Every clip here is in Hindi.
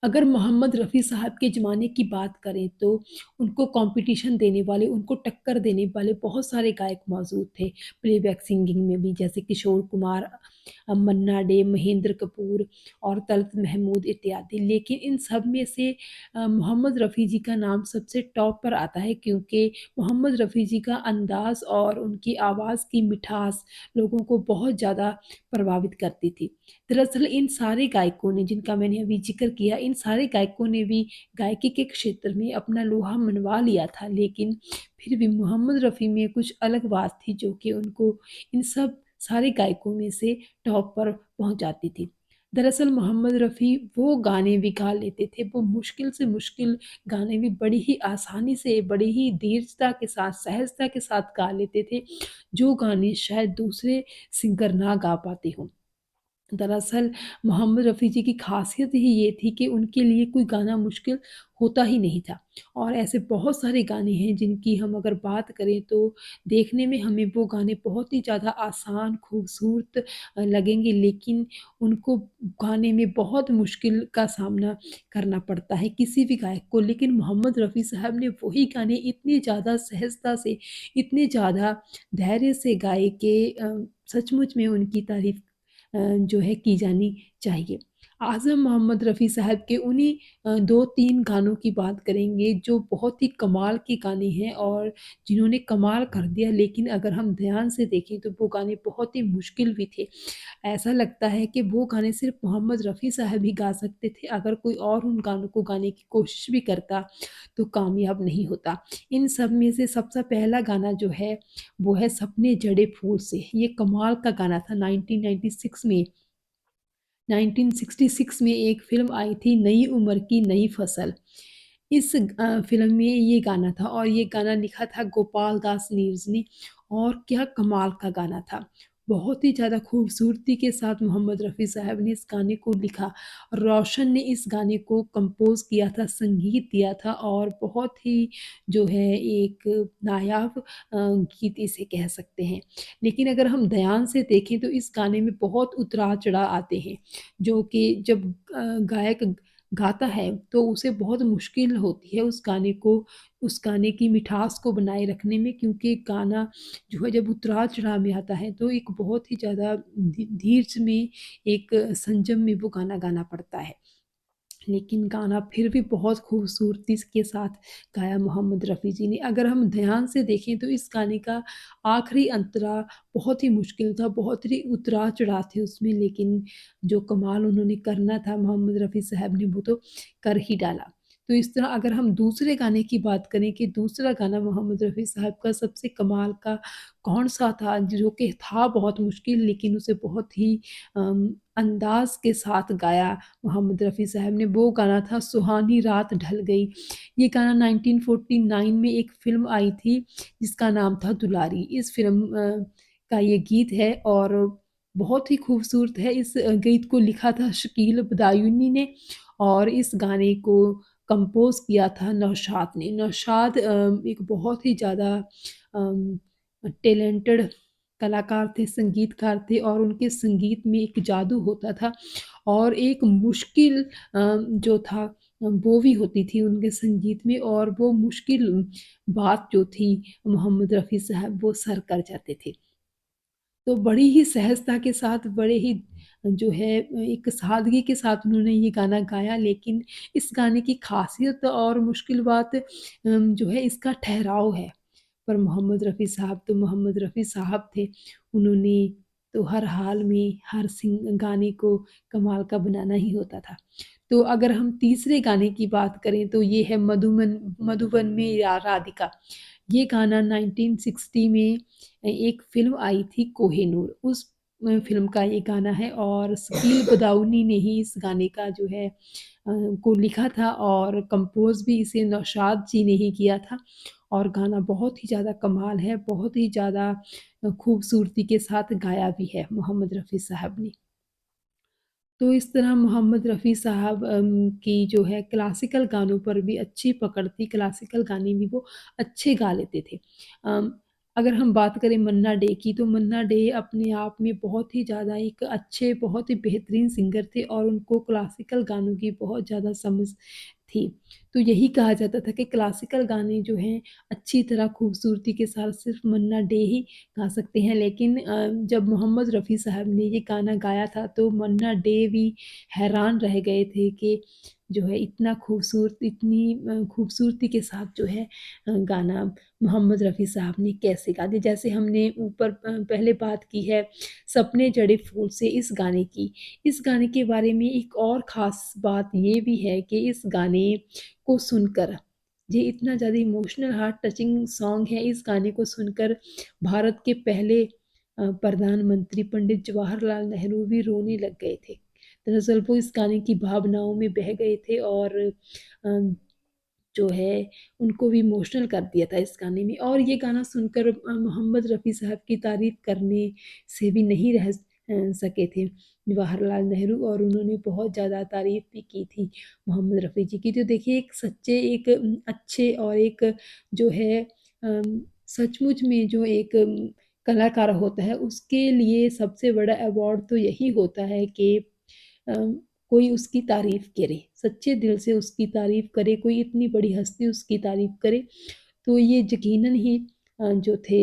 अगर मोहम्मद रफ़ी साहब के ज़माने की बात करें तो उनको कॉम्पिटिशन देने वाले, उनको टक्कर देने वाले बहुत सारे गायक मौजूद थे। प्लेबैक सिंगिंग में भी जैसे किशोर कुमार, मन्ना डे, महेंद्र कपूर और तलत महमूद इत्यादि। लेकिन इन सब में से मोहम्मद रफ़ी जी का नाम सबसे टॉप पर आता है क्योंकि मोहम्मद रफ़ी जी का अंदाज़ और उनकी आवाज़ की मिठास लोगों को बहुत ज़्यादा प्रभावित करती थी। दरअसल इन सारे गायकों ने जिनका मैंने अभी ज़िक्र किया, इन सारे गायकों ने भी गायकी के क्षेत्र में अपना लोहा मनवा लिया था, लेकिन फिर भी मोहम्मद रफ़ी में कुछ अलग बात थी जो कि उनको इन सब सारे गायकों में से टॉप पर पहुँचाती थी। दरअसल मोहम्मद रफ़ी वो गाने भी गा लेते थे, वो मुश्किल से मुश्किल गाने भी बड़ी ही आसानी से, बड़ी ही धीरजता के साथ, सहजता के साथ गा लेते थे, जो गाने शायद दूसरे सिंगर ना गा पाते हों। दरअसल मोहम्मद रफ़ी जी की ख़ासियत ही ये थी कि उनके लिए कोई गाना मुश्किल होता ही नहीं था और ऐसे बहुत सारे गाने हैं जिनकी हम अगर बात करें तो देखने में हमें वो गाने बहुत ही ज़्यादा आसान, खूबसूरत लगेंगे लेकिन उनको गाने में बहुत मुश्किल का सामना करना पड़ता है किसी भी गायक को। लेकिन मोहम्मद रफ़ी साहब ने वही गाने इतनी ज़्यादा सहजता से, इतने ज़्यादा धैर्य से गाए कि सचमुच में उनकी तारीफ़ जो है की जानी चाहिए। आज़म मोहम्मद रफ़ी साहब के उन्हीं 2-3 गानों की बात करेंगे जो बहुत ही कमाल के गाने हैं और जिन्होंने कमाल कर दिया लेकिन अगर हम ध्यान से देखें तो वो गाने बहुत ही मुश्किल भी थे। ऐसा लगता है कि वो गाने सिर्फ़ मोहम्मद रफ़ी साहब ही गा सकते थे, अगर कोई और उन गानों को गाने की कोशिश भी करता तो कामयाब नहीं होता। इन सब में से सबसे पहला गाना जो है वो है सपने जड़े फूल से। ये कमाल का गाना था 1996 में 1966 में एक फ़िल्म आई थी नई उम्र की नई फ़सल। इस फ़िल्म में ये गाना था और ये गाना लिखा था गोपाल दास नीरज़ ने और क्या कमाल का गाना था। बहुत ही ज़्यादा खूबसूरती के साथ मोहम्मद रफ़ी साहब ने इस गाने को लिखा। रोशन ने इस गाने को कंपोज़ किया था, संगीत दिया था और बहुत ही जो है एक नायाब गीत इसे कह सकते हैं। लेकिन अगर हम ध्यान से देखें तो इस गाने में बहुत उतार-चढ़ाव आते हैं। जो कि जब गायक गाता है तो उसे बहुत मुश्किल होती है उस गाने की मिठास को बनाए रखने में क्योंकि गाना जो है जब उतार-चढ़ाव में आता है तो एक बहुत ही ज़्यादा धीरज में एक संयम में वो गाना गाना पड़ता है। लेकिन गाना फिर भी बहुत खूबसूरती के साथ गाया मोहम्मद रफ़ी जी ने। अगर हम ध्यान से देखें तो इस गाने का आखिरी अंतरा बहुत ही मुश्किल था, बहुत ही उतार-चढ़ाव थे उसमें लेकिन जो कमाल उन्होंने करना था मोहम्मद रफ़ी साहब ने वो तो कर ही डाला। तो इस तरह अगर हम दूसरे गाने की बात करें कि दूसरा गाना मोहम्मद रफ़ी साहब का सबसे कमाल का कौन-सा था जो कि था बहुत मुश्किल लेकिन उसे बहुत ही अंदाज़ के साथ गाया मोहम्मद रफ़ी साहब ने, वो गाना था सुहानी रात ढल गई। ये गाना 1949 में एक फ़िल्म आई थी जिसका नाम था दुलारी। इस फ़िल्म का ये गीत है और बहुत ही खूबसूरत है। इस गीत को लिखा था शकील बदायूनी ने और इस गाने को कंपोज़ किया था नौशाद ने। नौशाद एक बहुत ही ज़्यादा अम, टैलेंटेड कलाकार थे, संगीतकार थे और उनके संगीत में एक जादू होता था और एक मुश्किल जो था वो भी होती थी उनके संगीत में और वो मुश्किल बात जो थी मोहम्मद रफ़ी साहब वो सर कर जाते थे। तो बड़ी ही सहजता के साथ बड़े ही जो है एक सादगी के साथ उन्होंने ये गाना गाया लेकिन इस गाने की ख़ासियत और मुश्किल बात जो है इसका ठहराव है। पर मोहम्मद रफ़ी साहब तो मोहम्मद रफ़ी साहब थे। उन्होंने तो हर हाल में हर गाने को कमाल का बनाना ही होता था। तो अगर हम तीसरे गाने की बात करें तो ये है मधुबन में या राधिका। ये गाना 1960 में एक फ़िल्म आई थी कोहिनूर उस फ़िल्म का ये गाना है और शकील बदाऊनी ने ही इस गाने का जो है को लिखा था और कंपोज़ भी इसे नौशाद जी ने ही किया था और गाना बहुत ही ज़्यादा कमाल है, बहुत ही ज़्यादा खूबसूरती के साथ गाया भी है मोहम्मद रफ़ी साहब ने। तो इस तरह मोहम्मद रफ़ी साहब की जो है क्लासिकल गानों पर भी अच्छी पकड़ थी, क्लासिकल गाने भी वो अच्छे गा लेते थे। अम, अगर हम बात करें मन्ना डे की, तो मन्ना डे अपने आप में बहुत ही ज़्यादा एक अच्छे, बहुत ही बेहतरीन सिंगर थे और उनको क्लासिकल गानों की बहुत ज़्यादा समझ थी। तो यही कहा जाता था कि क्लासिकल गाने जो हैं, अच्छी तरह खूबसूरती के साथ सिर्फ़ मन्ना डे ही गा सकते हैं। लेकिन जब मोहम्मद रफ़ी साहब ने ये गाना गाया था, तो मन्ना डे भी हैरान रह गए थे कि जो है इतना इतनी खूबसूरती के साथ जो है गाना मोहम्मद रफ़ी साहब ने कैसे गा दिया। जैसे हमने ऊपर पहले बात की है सपने जड़े फूल से इस गाने की। इस गाने के बारे में एक और ख़ास बात ये भी है कि इस गाने को सुनकर ये इतना ज़्यादा इमोशनल हार्ट टचिंग सॉन्ग है, इस गाने को सुनकर भारत के पहले प्रधानमंत्री पंडित जवाहरलाल नेहरू भी रोने लग गए थे। दरअसल वो इस गाने की भावनाओं में बह गए थे और जो है उनको भी इमोशनल कर दिया था इस गाने में और ये गाना सुनकर मोहम्मद रफ़ी साहब की तारीफ़ करने से भी नहीं रह सके थे जवाहरलाल नेहरू और उन्होंने बहुत ज़्यादा तारीफ़ भी की थी मोहम्मद रफ़ी जी की। तो देखिए एक सच्चे एक अच्छे और एक जो है सचमुच में जो एक कलाकार होता है उसके लिए सबसे बड़ा अवार्ड तो यही होता है कि अ, कोई उसकी तारीफ़ करे, सच्चे दिल से उसकी तारीफ़ करे, कोई इतनी बड़ी हस्ती उसकी तारीफ़ करे, तो ये यकीनन ही जो थे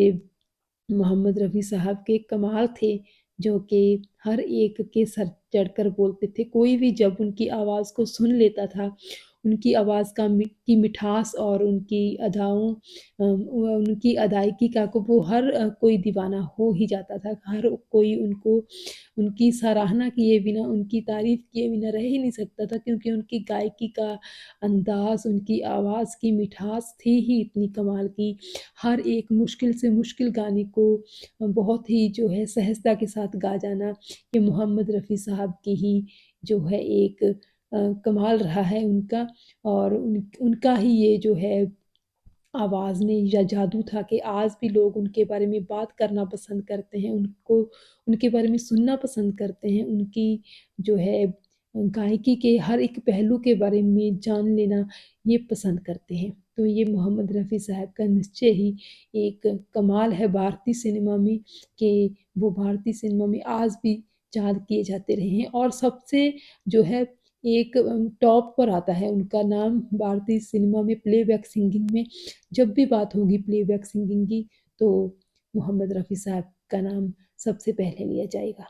मोहम्मद रफ़ी साहब के कमाल थे, जो कि हर एक के सर चढ़कर बोलते थे। कोई भी जब उनकी आवाज़ को सुन लेता था, उनकी आवाज़ की मिठास और उनकी अदाओं उनकी अदायगी का को वो हर कोई दीवाना हो ही जाता था। हर कोई उनको उनकी सराहना किए बिना, उनकी तारीफ़ किए बिना रह ही नहीं सकता था क्योंकि उनकी गायकी का अंदाज़, उनकी आवाज़ की मिठास थी ही इतनी कमाल की। हर एक मुश्किल से मुश्किल गाने को बहुत ही जो है सहजता के साथ गा जाना, ये मोहम्मद रफ़ी साहब की ही जो है एक कमाल रहा है उनका और उनका ही ये जो है आवाज़ में या जादू था कि आज भी लोग उनके बारे में बात करना पसंद करते हैं, उनके बारे में सुनना पसंद करते हैं, उनकी जो है गायकी के हर एक पहलू के बारे में जान लेना ये पसंद करते हैं। तो ये मोहम्मद रफ़ी साहब का निश्चय ही एक कमाल है भारतीय सिनेमा में कि वो भारतीय सिनेमा में आज भी याद किए जाते रहे हैं और सबसे जो है एक टॉप पर आता है उनका नाम भारतीय सिनेमा में प्लेबैक सिंगिंग में जब भी बात होगी प्लेबैक सिंगिंग की तो मोहम्मद रफ़ी साहब का नाम सबसे पहले लिया जाएगा।